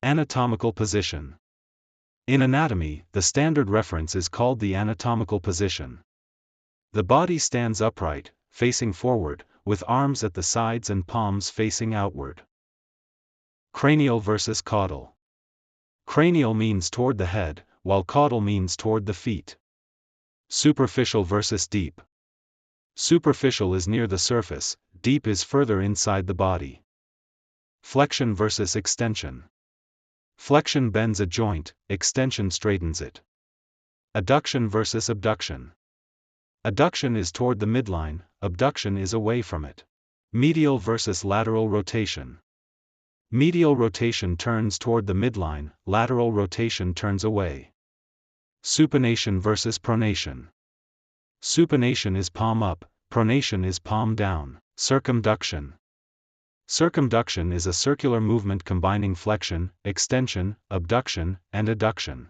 Anatomical position. In anatomy, the standard reference is called the anatomical position. The body stands upright, facing forward, with arms at the sides and palms facing outward. Cranial versus caudal. Cranial means toward the head, while caudal means toward the feet. Superficial versus deep. Superficial is near the surface, deep is further inside the body. Flexion versus extension. Flexion bends a joint, extension straightens it. Adduction versus abduction. Adduction is toward the midline, abduction is away from it. Medial versus lateral rotation. Medial rotation turns toward the midline, lateral rotation turns away. Supination versus pronation. Supination is palm up, pronation is palm down. Circumduction. Circumduction is a circular movement combining flexion, extension, abduction, and adduction.